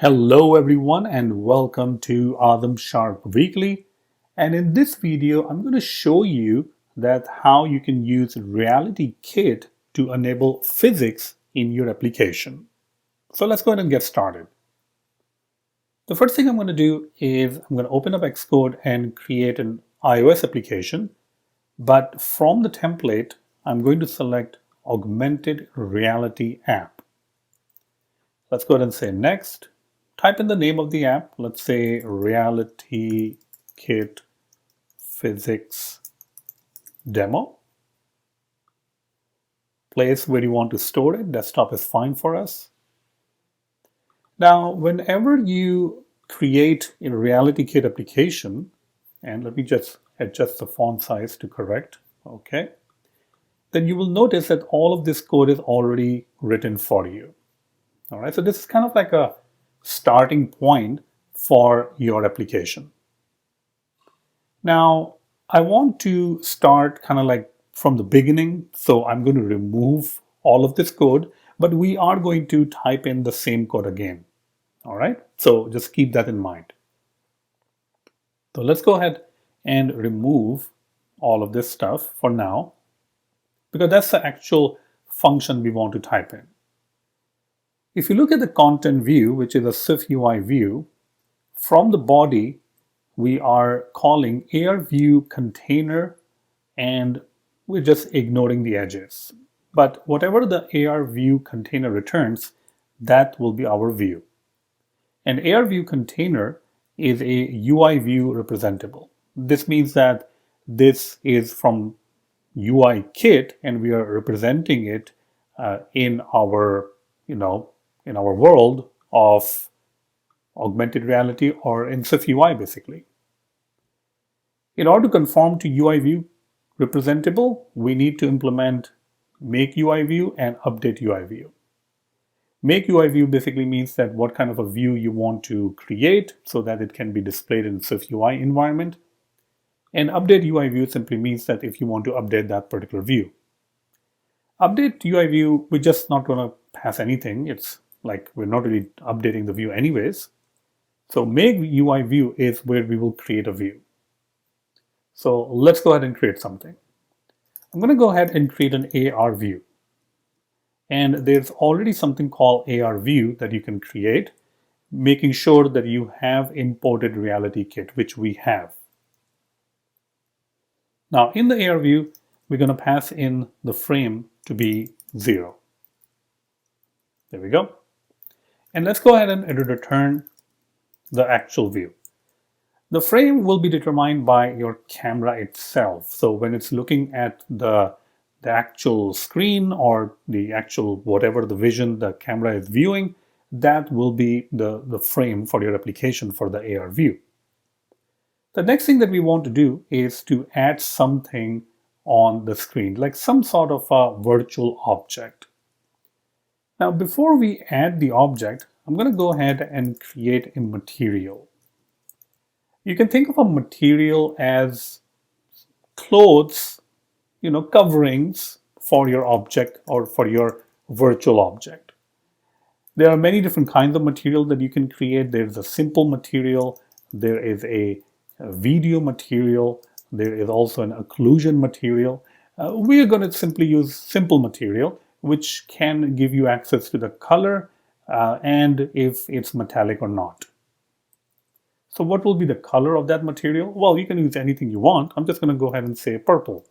Hello everyone and welcome to Azam Sharp Weekly. And in this video, I'm going to show you that how you can use RealityKit to enable physics in your application. So let's go ahead and get started. The first thing I'm going to do is I'm going to open up Xcode and create an iOS application. But from the template, I'm going to select Augmented Reality App. Let's go ahead and say next. Type in the name of the app. Let's say RealityKit Physics Demo. Place where you want to store it. Desktop is fine for us. Now, whenever you create a RealityKit application, and let me just adjust the font size to correct, okay, then you will notice that all of this code is already written for you. All right, so this is kind of like a starting point for your application. Now, I want to start kind of like from the beginning, so I'm going to remove all of this code, but we are going to type in the same code again. All right, so just keep that in mind. So let's go ahead and remove all of this stuff for now, because that's the actual function we want to type in. If you look at the content view, which is a SwiftUI view, from the body, we are calling ARView container, and we're just ignoring the edges. But whatever the ARView container returns, that will be our view. And ARView container is a UI view representable. This means that this is from UI kit, and we are representing it in our, in our world of augmented reality, or in SwiftUI basically. In order to conform to UI view representable, we need to implement make UI view and update UI view. Make UI view basically means that what kind of a view you want to create so that it can be displayed in SwiftUI environment. And update UI view simply means that if you want to update that particular view. Update UI view, we're just not going to pass anything. It's like we're not really updating the view anyways. So make UI view is where we will create a view. So let's go ahead and create something. I'm going to go ahead and create an AR view. And there's already something called AR view that you can create, making sure that you have imported RealityKit, which we have. Now in the AR view, we're going to pass in the frame to be 0. There we go. And let's go ahead and return the actual view. The frame will be determined by your camera itself. So when it's looking at the actual screen or the actual whatever the vision the camera is viewing, that will be the frame for your application for the AR view. The next thing that we want to do is to add something on the screen, like some sort of a virtual object. Now, before we add the object, I'm going to go ahead and create a material. You can think of a material as clothes, coverings for your object or for your virtual object. There are many different kinds of material that you can create. There's a simple material. There is a video material. There is also an occlusion material. We are going to simply use simple material, which can give you access to the color and if it's metallic or not. So what will be the color of that material? Well, you can use anything you want. I'm just going to go ahead and say purple.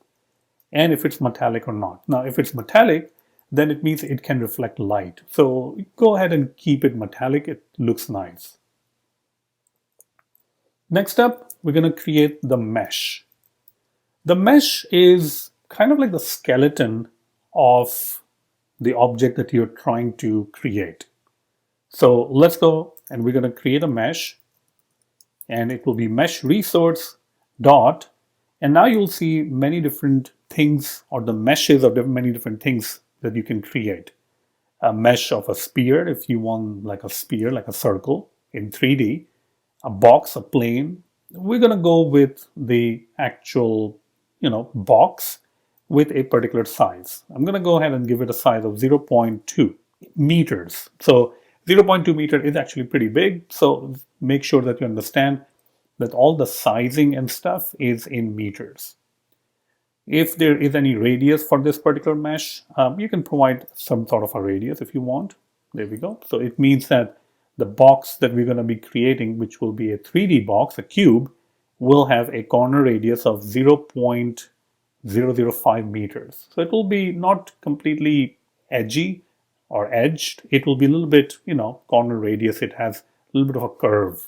And if it's metallic or not. Now, if it's metallic, then it means it can reflect light. So go ahead and keep it metallic. It looks nice. Next up, we're going to create the mesh. The mesh is kind of like the skeleton of the object that you're trying to create. So let's go and we're going to create a mesh. And it will be mesh resource dot. And now you'll see many different things, or the meshes of many different things that you can create. A mesh of a sphere, if you want like a sphere, like a circle in 3D, a box, a plane. We're going to go with the actual, box with a particular size. I'm going to go ahead and give it a size of 0.2 meters. So 0.2 meter is actually pretty big, so make sure that you understand that all the sizing and stuff is in meters. If there is any radius for this particular mesh, you can provide some sort of a radius if you want. There we go. So it means that the box that we're going to be creating, which will be a 3D box, a cube, will have a corner radius of 0.005 meters. So it will be not completely edgy or edged. It will be a little bit, corner radius. It has a little bit of a curve.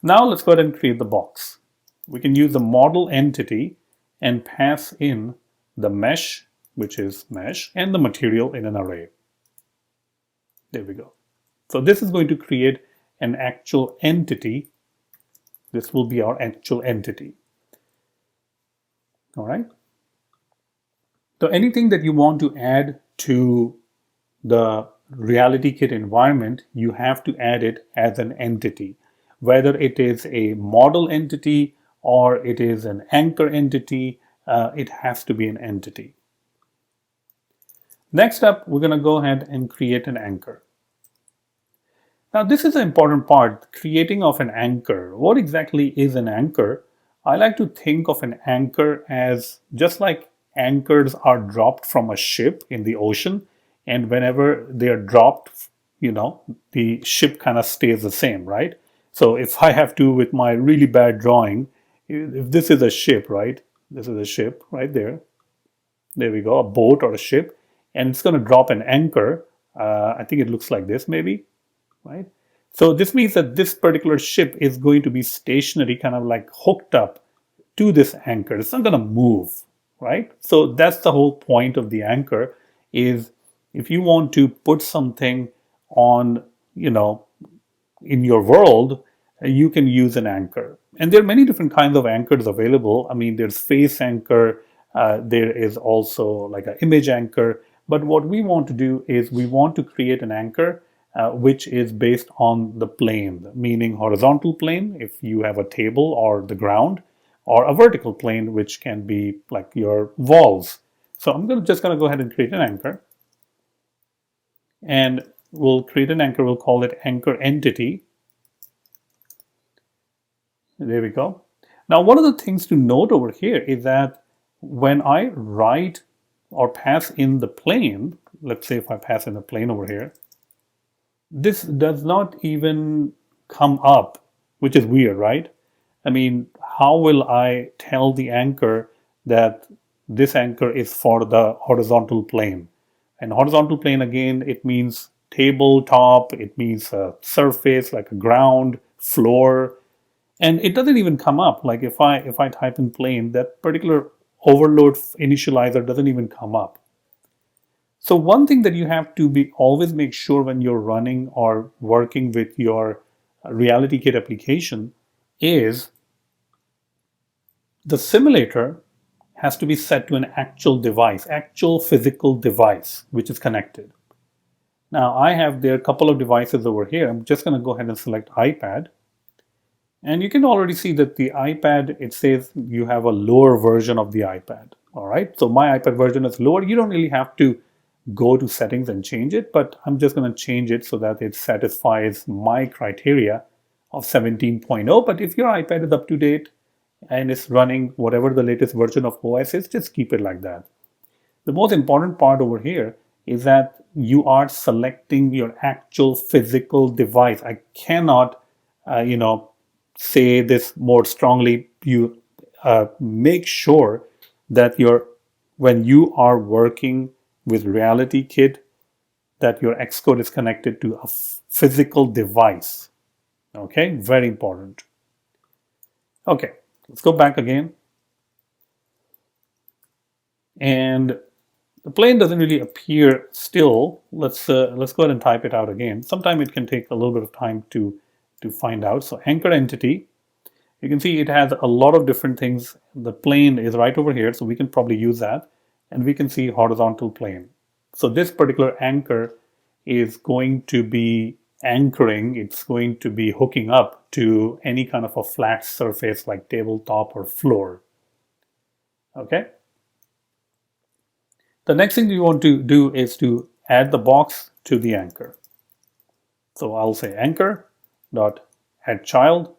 Now let's go ahead and create the box. We can use the model entity and pass in the mesh, which is mesh, and the material in an array. There we go. So this is going to create an actual entity. This will be our actual entity. All right. So anything that you want to add to the RealityKit environment, you have to add it as an entity. Whether it is a model entity or it is an anchor entity, it has to be an entity. Next up, we're going to go ahead and create an anchor. Now, this is an important part, creating of an anchor. What exactly is an anchor? I like to think of an anchor as just like anchors are dropped from a ship in the ocean, and whenever they are dropped, the ship kind of stays the same, right? So if I have to, with my really bad drawing, if this is a ship, right? This is a ship right there. There we go, a boat or a ship, and it's going to drop an anchor. I think it looks like this maybe, right? So this means that this particular ship is going to be stationary, kind of like hooked up to this anchor. It's not going to move, right? So that's the whole point of the anchor, is if you want to put something on, in your world, you can use an anchor. And there are many different kinds of anchors available. I mean, there's face anchor, there is also like an image anchor. But what we want to do is we want to create an anchor which is based on the plane, meaning horizontal plane if you have a table or the ground, or a vertical plane, which can be like your walls. So I'm just going to go ahead and create an anchor. And we'll create an anchor, we'll call it anchor entity. There we go. Now, one of the things to note over here is that when I write or pass in the plane, let's say if I pass in the plane over here, this does not even come up, which is weird, right? I mean, how will I tell the anchor that this anchor is for the horizontal plane? And horizontal plane, again, it means tabletop, it means a surface like a ground, floor, and it doesn't even come up. Like if I type in plane, that particular overload initializer doesn't even come up. So one thing that you have to always make sure when you're running or working with your RealityKit application is the simulator has to be set to an actual device, actual physical device, which is connected. Now I have there a couple of devices over here. I'm just going to go ahead and select iPad. And you can already see that the iPad, it says you have a lower version of the iPad. All right. So my iPad version is lower. You don't really have to go to settings and change it, but I'm just going to change it so that it satisfies my criteria of 17.0. But if your iPad is up to date and it's running whatever the latest version of OS is, just keep it like that. The most important part over here is that you are selecting your actual physical device. I cannot, say this more strongly. You make sure that when you are working with RealityKit, that your Xcode is connected to a physical device. Okay, very important. Okay, let's go back again. And the plane doesn't really appear still. Let's go ahead and type it out again. Sometimes it can take a little bit of time to find out. So anchor entity, you can see it has a lot of different things. The plane is right over here, so we can probably use that. And we can see horizontal plane. So this particular anchor is going to be anchoring. It's going to be hooking up to any kind of a flat surface like tabletop or floor. Okay. The next thing you want to do is to add the box to the anchor. So I'll say anchor dot add child,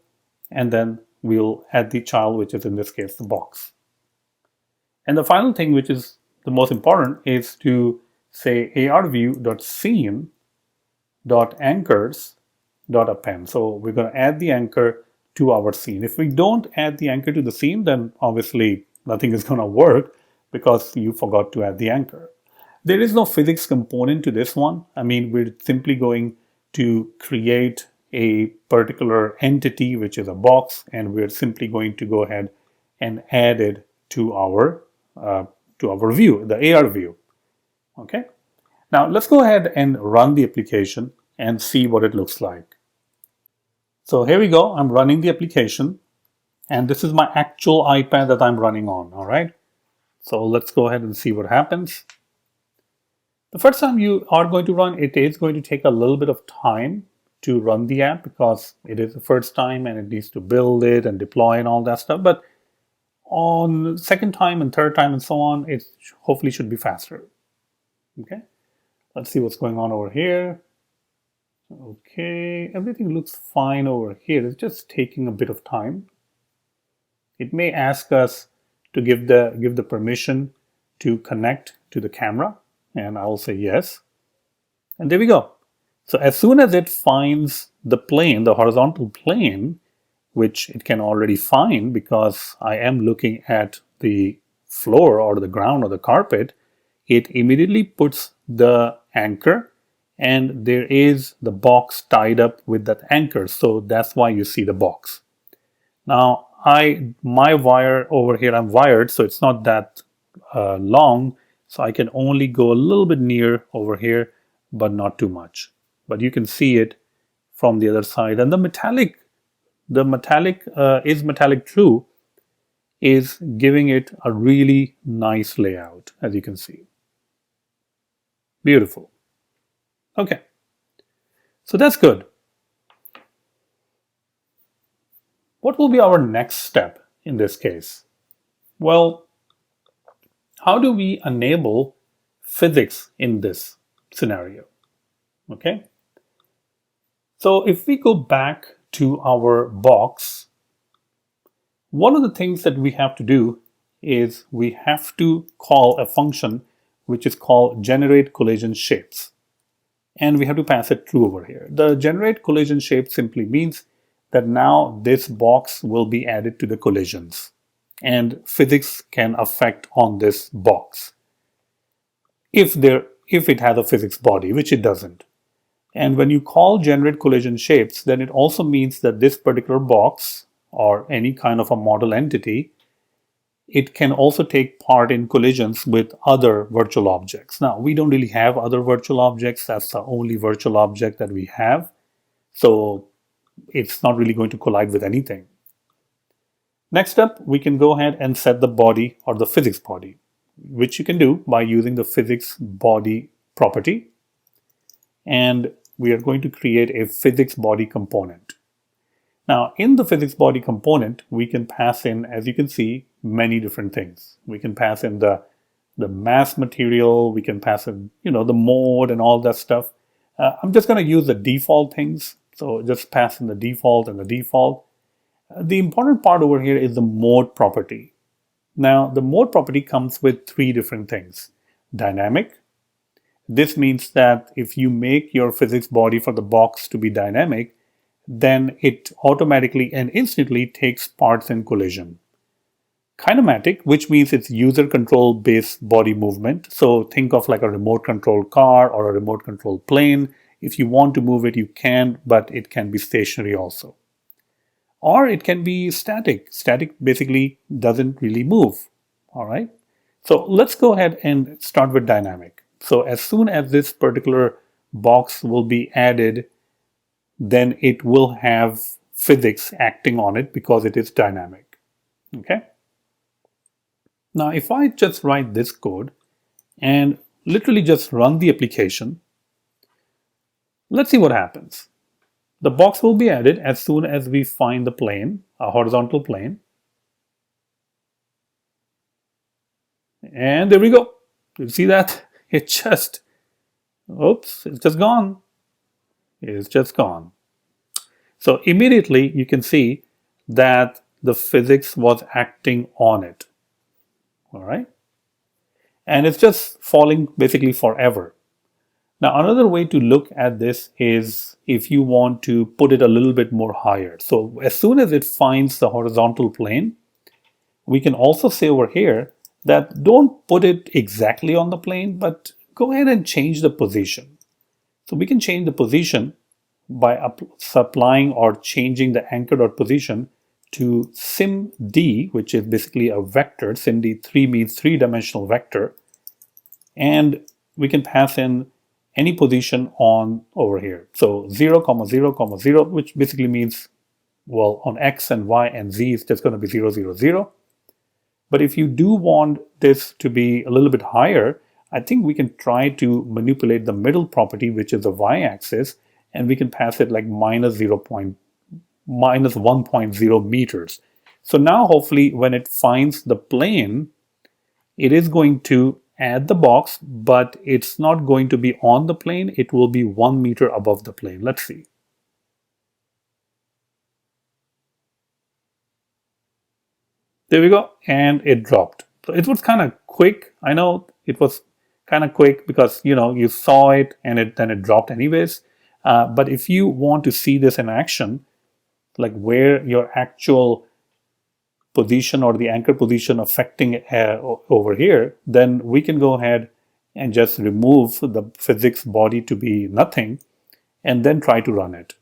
and then we'll add the child, which is in this case the box. And the final thing, which is the most important, is to say arview.scene.anchors.append. So we're going to add the anchor to our scene. If we don't add the anchor to the scene, then obviously nothing is going to work because you forgot to add the anchor. There is no physics component to this one. I mean, we're simply going to create a particular entity, which is a box, and we're simply going to go ahead and add it to our view, the AR view. Okay. Now let's go ahead and run the application and see what it looks like. So here we go. I'm running the application, and this is my actual iPad that I'm running on. All right. So let's go ahead and see what happens. The first time you are going to run, it is going to take a little bit of time to run the app because it is the first time and it needs to build it and deploy and all that stuff. But on the second time and third time and so on, it hopefully should be faster. Okay, let's see what's going on over here. Okay, everything looks fine over here. It's just taking a bit of time. It may ask us to give the permission to connect to the camera, and I'll say yes. And there we go. So as soon as it finds the plane, the horizontal plane, which it can already find because I am looking at the floor or the ground or the carpet, it immediately puts the anchor, and there is the box tied up with that anchor. So that's why you see the box. Now, my wire over here, I'm wired, so it's not that long. So I can only go a little bit near over here, but not too much. But you can see it from the other side. And the metallic is metallic true is giving it a really nice layout, as you can see. Beautiful. Okay. So that's good. What will be our next step in this case? Well, how do we enable physics in this scenario? Okay. So if we go back to our box, one of the things that we have to do is we have to call a function which is called generate collision shapes. And we have to pass it true over here. The generate collision shape simply means that now this box will be added to the collisions, and physics can affect on this box if it has a physics body, which it doesn't. And when you call generate collision shapes, then it also means that this particular box or any kind of a model entity, it can also take part in collisions with other virtual objects. Now, we don't really have other virtual objects. That's the only virtual object that we have. So it's not really going to collide with anything. Next up, we can go ahead and set the body or the physics body, which you can do by using the physics body property. And we are going to create a physics body component. Now, in the physics body component, we can pass in, as you can see, many different things. We can pass in the mass material, we can pass in, the mode and all that stuff. I'm just going to use the default things. So just pass in the default and the default. The important part over here is the mode property. Now, the mode property comes with three different things. Dynamic. This means that if you make your physics body for the box to be dynamic, then it automatically and instantly takes parts in collision. Kinematic, which means it's user control based body movement. So think of like a remote control car or a remote control plane. If you want to move it, you can, but it can be stationary also. Or it can be static. Static basically doesn't really move. All right. So let's go ahead and start with dynamic. So as soon as this particular box will be added, then it will have physics acting on it because it is dynamic. Okay. Now, if I just write this code and literally just run the application, let's see what happens. The box will be added as soon as we find the plane, a horizontal plane. And there we go. You see that? It's just gone. is just gone. So immediately you can see that the physics was acting on it. All right. And it's just falling basically forever. Now, another way to look at this is if you want to put it a little bit more higher. So as soon as it finds the horizontal plane, we can also say over here that don't put it exactly on the plane, but go ahead and change the position. So we can change the position by supplying or changing the anchor dot position to SIMD, which is basically a vector. SIMD 3 means three-dimensional vector. And we can pass in any position on over here. So 0, 0, 0, which basically means, well, on X and Y and Z, it's just going to be 0, 0, 0. But if you do want this to be a little bit higher, I think we can try to manipulate the middle property, which is the y-axis, and we can pass it like minus 1.0 meters. So now hopefully when it finds the plane, it is going to add the box, but it's not going to be on the plane. It will be 1 meter above the plane. Let's see. There we go. And it dropped. So it was kind of quick. I know it was kind of quick because, you saw it and then it dropped anyways. But if you want to see this in action, like where your actual position or the anchor position affecting over here, then we can go ahead and just remove the physics body to be nothing and then try to run it.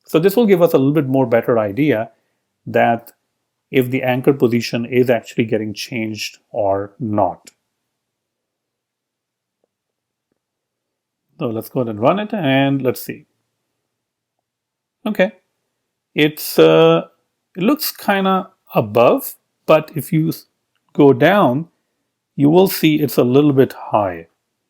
So this will give us a little bit more better idea that if the anchor position is actually getting changed or not. So let's go ahead and run it and let's see. Okay, it looks kind of above, but if you go down, you will see it's a little bit high.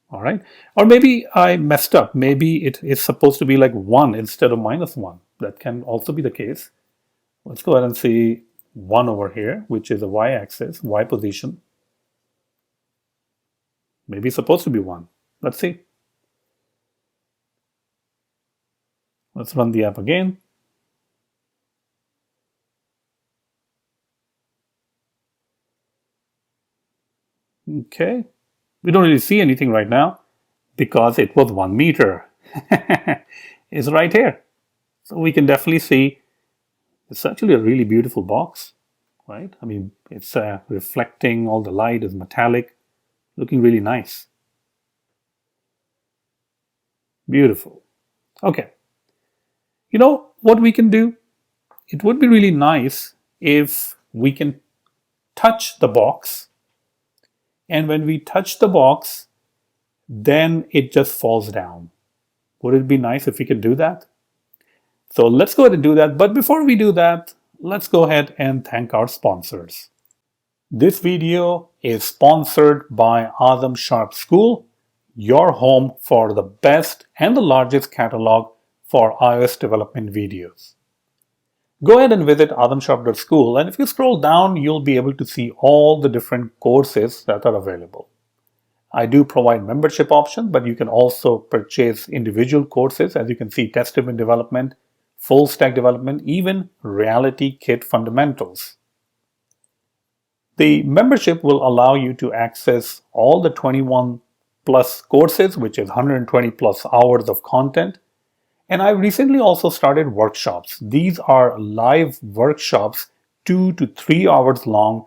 All right, or maybe I messed up. Maybe it is supposed to be like 1 instead of -1. That can also be the case. Let's go ahead and see 1 over here, which is a y-axis, y position. Maybe it's supposed to be 1. Let's see. Let's run the app again. Okay, we don't really see anything right now because it was 1 meter. It's right here. So we can definitely see it's actually a really beautiful box, right? I mean, it's reflecting all the light, is metallic, looking really nice. Beautiful. Okay. You know what we can do? It would be really nice if we can touch the box. And when we touch the box, then it just falls down. Would it be nice if we could do that? So let's go ahead and do that. But before we do that, let's go ahead and thank our sponsors. This video is sponsored by Azam Sharp School, your home for the best and the largest catalog for iOS development videos. Go ahead and visit azamsharp.school, and if you scroll down, you'll be able to see all the different courses that are available. I do provide membership options, but you can also purchase individual courses. As you can see, test-driven development, full stack development, even RealityKit fundamentals. The membership will allow you to access all the 21 plus courses, which is 120 plus hours of content. And I recently also started workshops. These are live workshops, 2 to 3 hours long.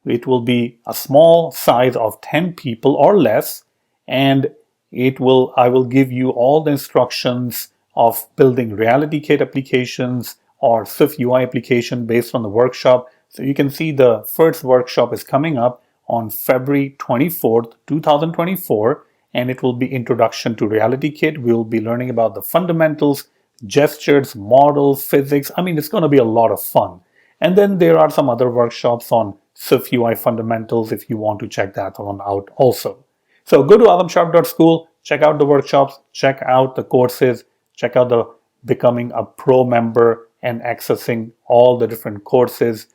It will be a small size of 10 people or less, and I will give you all the instructions of building RealityKit applications or Swift UI application based on the workshop. So you can see the first workshop is coming up on February 24th, 2024, and it will be Introduction to RealityKit. We'll be learning about the fundamentals, gestures, models, physics. I mean, it's going to be a lot of fun. And then there are some other workshops on Swift UI fundamentals if you want to check that one out also. So go to azamsharp.school, check out the workshops, check out the courses, check out the becoming a pro member and accessing all the different courses.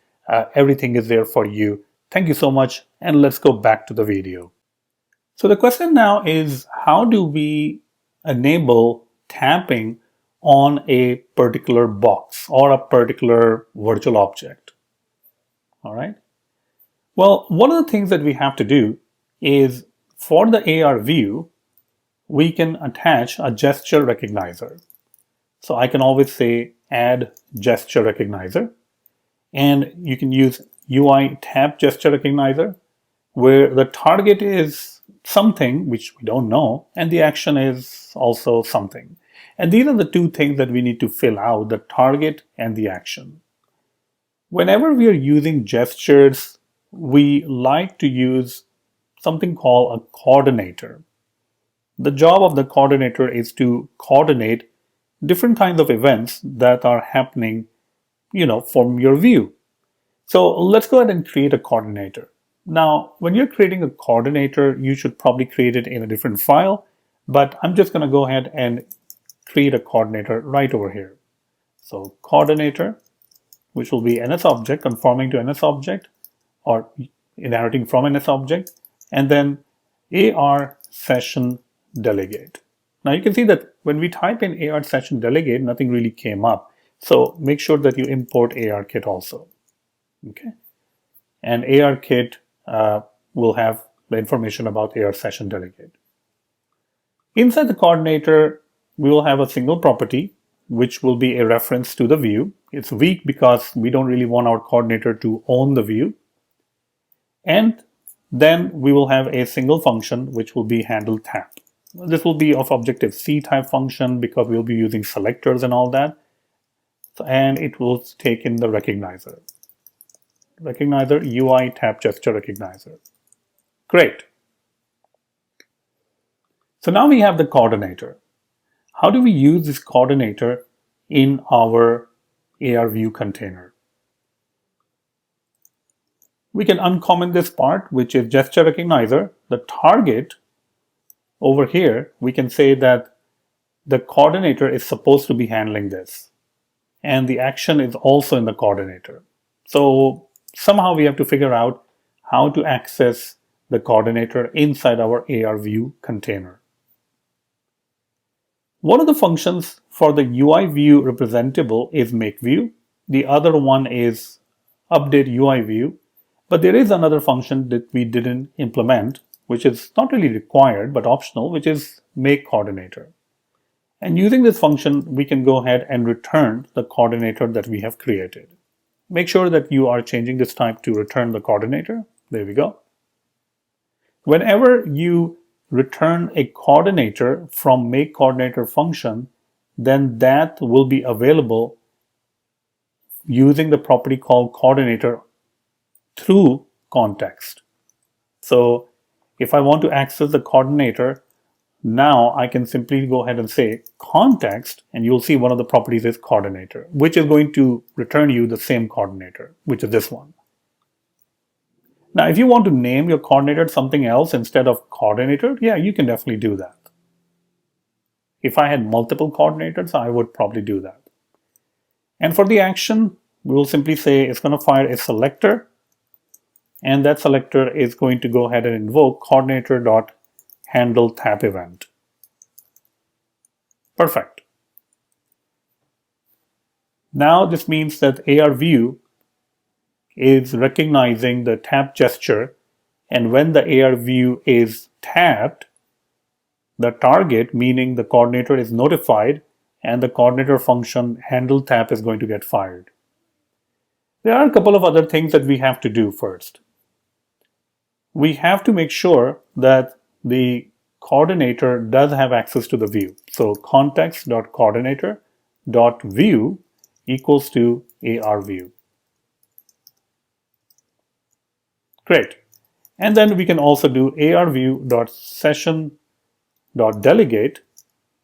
Everything is there for you. Thank you so much, and let's go back to the video. So the question now is, how do we enable tapping on a particular box or a particular virtual object. All right. Well, one of the things that we have to do is for the AR view, we can attach a gesture recognizer. So I can always say add gesture recognizer, and you can use UI tap gesture recognizer where the target is something which we don't know and the action is also something. And these are the two things that we need to fill out, the target and the action. Whenever we are using gestures, we like to use something called a coordinator. The job of the coordinator is to coordinate different kinds of events that are happening, from your view. So let's go ahead and create a coordinator. Now, when you're creating a coordinator, you should probably create it in a different file, but I'm just going to go ahead and create a coordinator right over here. So coordinator, which will be NS object, conforming to NS object, or inheriting from NS object, and then AR session delegate. Now you can see that when we type in AR session delegate, nothing really came up. So make sure that you import ARKit also. Okay, and ARKit will have the information about AR session delegate. Inside the coordinator, we will have a single property, which will be a reference to the view. It's weak because we don't really want our coordinator to own the view. And then we will have a single function, which will be handle tap. This will be of Objective-C type function because we'll be using selectors and all that. And it will take in the recognizer. Recognizer UI tap gesture recognizer. Great. So now we have the coordinator. How do we use this coordinator in our AR view container? We can uncomment this part, which is gesture recognizer. The target over here, we can say that the coordinator is supposed to be handling this. And the action is also in the coordinator. So somehow we have to figure out how to access the coordinator inside our AR view container. One of the functions for the UI view representable is make view. The other one is update UI view. But there is another function that we didn't implement, which is not really required but optional, which is make coordinator. And using this function, we can go ahead and return the coordinator that we have created. Make sure that you are changing this type to return the coordinator. There we go. Whenever you return a coordinator from make coordinator function, then that will be available using the property called coordinator through context. So if I want to access the coordinator, now I can simply go ahead and say context, and you'll see one of the properties is coordinator, which is going to return you the same coordinator, which is this one. Now, if you want to name your coordinator something else instead of coordinator, yeah, you can definitely do that. If I had multiple coordinators, I would probably do that. And for the action, we will simply say it's going to fire a selector, and that selector is going to go ahead and invoke coordinator.handle tap event. Perfect. Now this means that AR view is recognizing the tap gesture, and when the AR view is tapped, the target, meaning the coordinator, is notified, and the coordinator function handle tap is going to get fired. There are a couple of other things that we have to do first. We have to make sure that the coordinator does have access to the view. So context.coordinator.view equals to AR view. Great. And then we can also do arview.session.delegate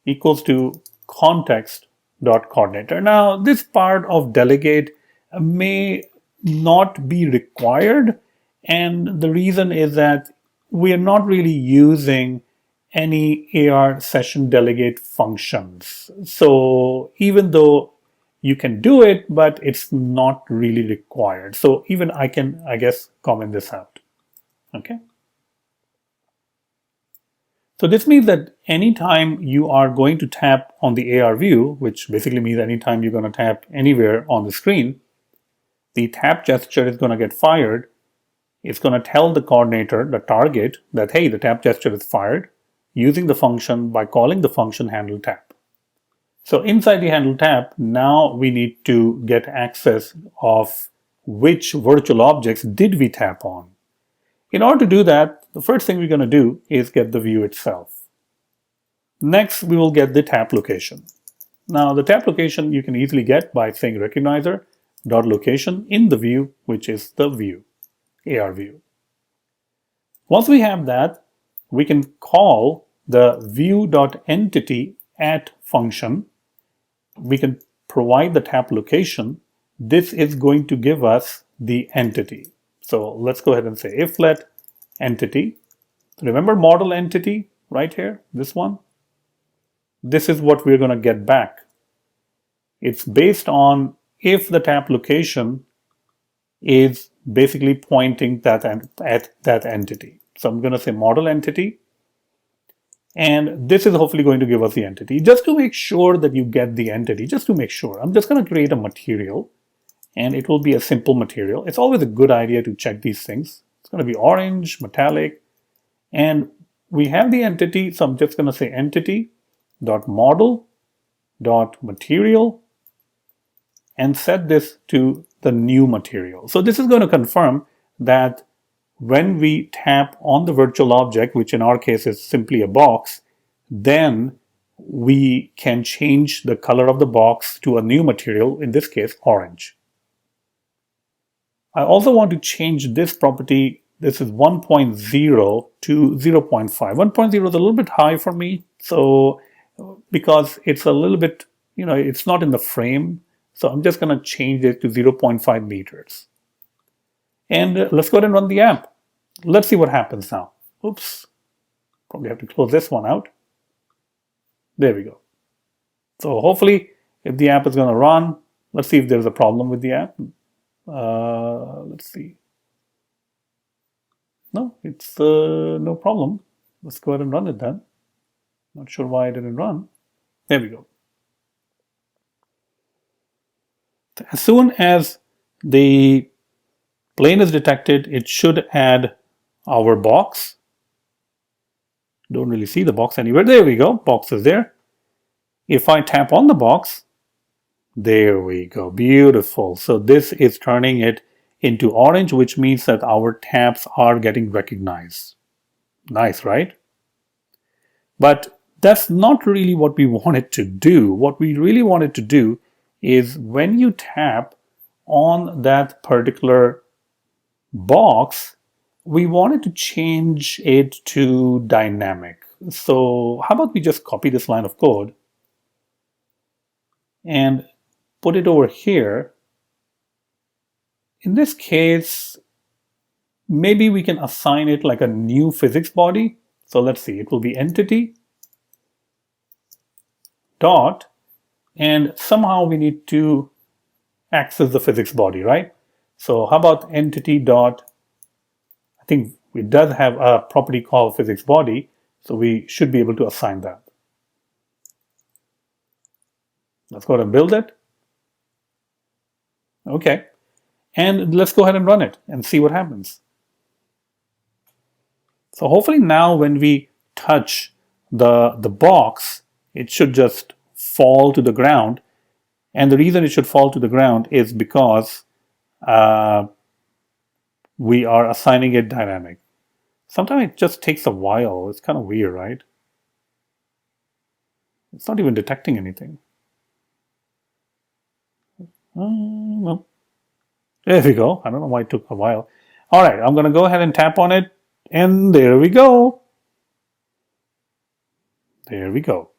equals to context.coordinator. Now, this part of delegate may not be required, and the reason is that we are not really using any AR session delegate functions. So even though you can do it, but it's not really required. So even I can, I guess, comment this out. Okay. So this means that anytime you are going to tap on the AR view, which basically means anytime you're going to tap anywhere on the screen, the tap gesture is going to get fired. It's going to tell the coordinator, the target, that hey, the tap gesture is fired using the function by calling the function handle tap. So inside the handle tap, now we need to get access of which virtual objects did we tap on. In order to do that, the first thing we're going to do is get the view itself. Next, we will get the tap location. Now, the tap location you can easily get by saying recognizer.location in the view, which is the view, AR view. Once we have that, we can call the view.entity at function. We can provide the tap location. This is going to give us the entity. So let's go ahead and say if let entity. Remember model entity right here, this one? This is what we're going to get back. It's based on if the tap location is basically pointing at that entity. So I'm going to say model entity. And this is hopefully going to give us the entity. Just to make sure that you get the entity, just to make sure, I'm just going to create a material. And it will be a simple material. It's always a good idea to check these things. It's going to be orange, metallic, and we have the entity. So I'm just going to say entity.model.material and set this to the new material. So this is going to confirm that when we tap on the virtual object, which in our case is simply a box, then we can change the color of the box to a new material, in this case, orange. I also want to change this property. This is 1.0 to 0.5. 1.0 is a little bit high for me. So because it's a little bit, it's not in the frame. So I'm just going to change it to 0.5 meters. And let's go ahead and run the app. Let's see what happens now. Oops. Probably have to close this one out. There we go. So hopefully if the app is going to run, let's see if there's a problem with the app. Let's see. No, it's no problem. Let's go ahead and run it then. Not sure why it didn't run. There we go. As soon as the plane is detected, it should add our box. Don't really see the box anywhere. There we go. Box is there. If I tap on the box, there we go. Beautiful. So this is turning it into orange, which means that our taps are getting recognized. Nice, right? But that's not really what we wanted to do. What we really wanted to do is when you tap on that particular box, we wanted to change it to dynamic. So how about we just copy this line of code and put it over here. In this case, maybe we can assign it like a new physics body. So let's see, it will be entity dot, and somehow we need to access the physics body, right? So how about entity dot, I think it does have a property called physics body, so we should be able to assign that. Let's go ahead and build it. Okay, and let's go ahead and run it and see what happens. So hopefully now when we touch the box, it should just fall to the ground. And the reason it should fall to the ground is because we are assigning it dynamic. Sometimes it just takes a while. It's kind of weird, right? It's not even detecting anything. No. There we go. I don't know why it took a while. All right, I'm going to go ahead and tap on it. And there we go. There we go.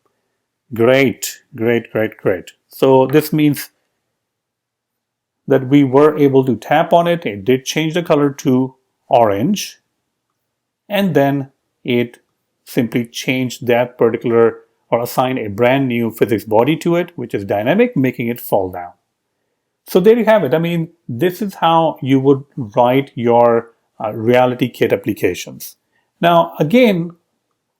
Great, great, great, great. So this means that we were able to tap on it. It did change the color to orange. And then it simply changed that particular or assigned a brand new physics body to it, which is dynamic, making it fall down. So there you have it. I mean, this is how you would write your RealityKit applications. Now, again,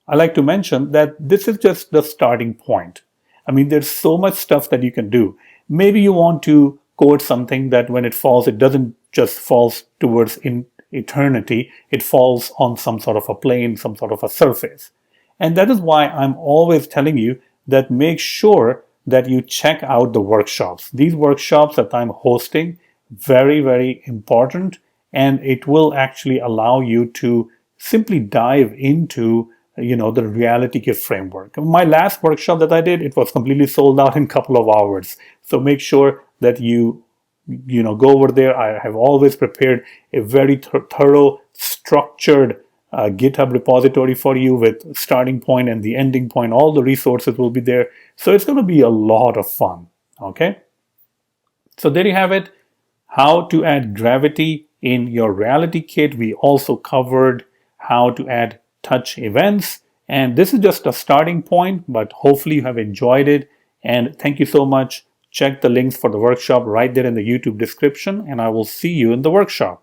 I like to mention that this is just the starting point. I mean, there's so much stuff that you can do. Maybe you want to code something that when it falls, it doesn't just falls towards in eternity, it falls on some sort of a plane, some sort of a surface. And that is why I'm always telling you that make sure that you check out the workshops. These workshops that I'm hosting, very, very important, and it will actually allow you to simply dive into the RealityKit framework. My last workshop that I did, it was completely sold out in a couple of hours. So make sure that you go over there. I have always prepared a very thorough, structured GitHub repository for you with starting point and the ending point. All the resources will be there. So it's going to be a lot of fun. Okay. So there you have it. How to add gravity in your RealityKit. We also covered how to add touch events. And this is just a starting point, but hopefully you have enjoyed it. And thank you so much. Check the links for the workshop right there in the YouTube description, and I will see you in the workshop.